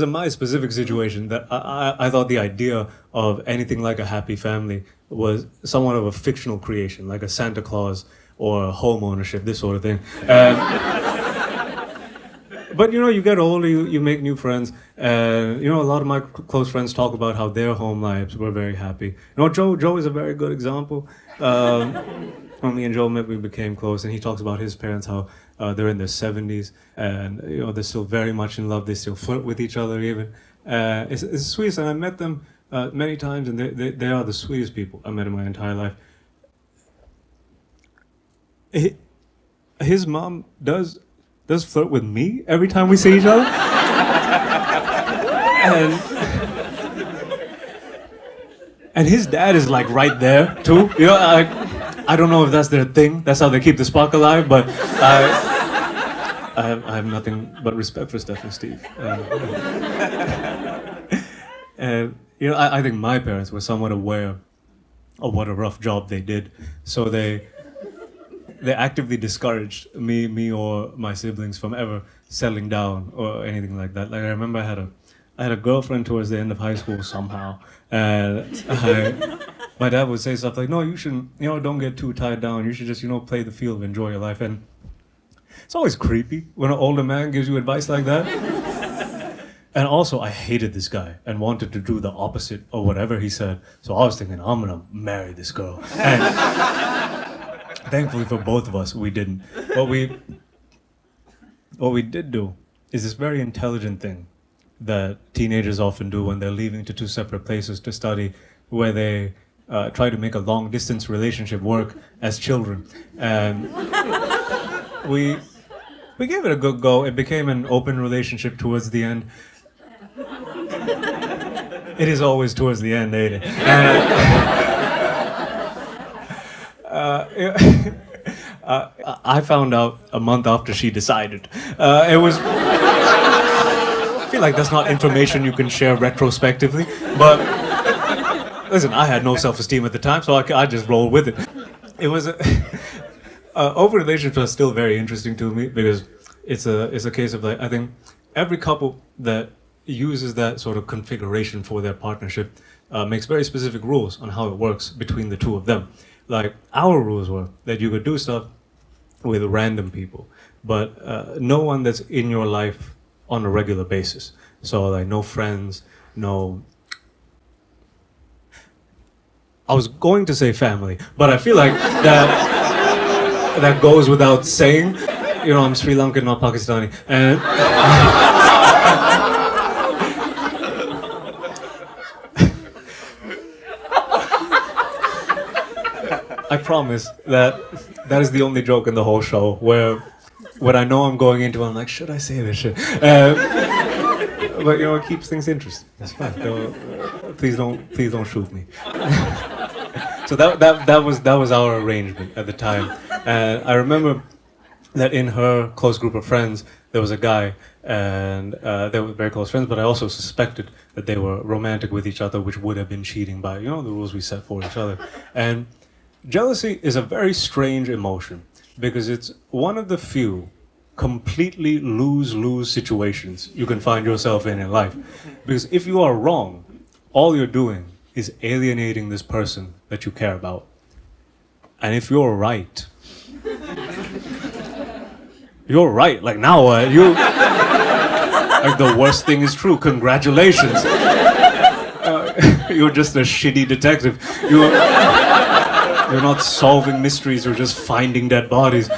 In my specific situation, that I thought the idea of anything like a happy family was somewhat of a fictional creation, like a Santa Claus or home ownership, this sort of thing. But you know, you get older, you make new friends, and you know, a lot of my close friends talk about how their home lives were very happy. You know, Joe is a very good example. When me and Joe met, we became close, and he talks about his parents, how they're in their 70s, and you know, they're still very much in love. They still flirt with each other, even. It's the sweetest, and I met them many times, and they are the sweetest people I met in my entire life. His mom does flirt with me every time we see each other. And his dad is like right there too. You know, I don't know if that's their thing. That's how they keep the spark alive. But I have nothing but respect for Steph and Steve. And you know, I think my parents were somewhat aware of what a rough job they did, so they actively discouraged me or my siblings from ever settling down or anything like that. Like I remember I had a girlfriend towards the end of high school somehow, and my dad would say stuff like, "No, you shouldn't. You know, don't get too tied down. You should just, you know, play the field, enjoy your life." And it's always creepy when an older man gives you advice like that. And also, I hated this guy and wanted to do the opposite of whatever he said. So I was thinking, I'm gonna marry this girl. And thankfully for both of us, we didn't. What we did do is this very intelligent thing that teenagers often do when they're leaving to two separate places to study, where they try to make a long-distance relationship work as children. And we gave it a good go. It became an open relationship towards the end. It is always towards the end, ain't it? I found out a month after she decided. It was. I feel like that's not information you can share retrospectively. But listen, I had no self-esteem at the time, so I just rolled with it. It was open relationships are still very interesting to me because it's a case of, like, I think every couple that uses that sort of configuration for their partnership makes very specific rules on how it works between the two of them. Like, our rules were that you could do stuff with random people, but no one that's in your life on a regular basis. So, like, no friends, no... I was going to say family, but I feel like that goes without saying. You know, I'm Sri Lankan, not Pakistani. And I promise that is the only joke in the whole show where when I know I'm going into it, I'm like, should I say this shit? But you know, it keeps things interesting. That's fine. Please don't shoot me. So that was our arrangement at the time. And I remember that in her close group of friends, there was a guy, and they were very close friends, but I also suspected that they were romantic with each other, which would have been cheating by, you know, the rules we set for each other. And jealousy is a very strange emotion because it's one of the few completely lose-lose situations you can find yourself in life. Because if you are wrong, all you're doing is alienating this person that you care about. And if you're right, you're right. Like, now what? Like, the worst thing is true. Congratulations. You're just a shitty detective. You're not solving mysteries, you're just finding dead bodies.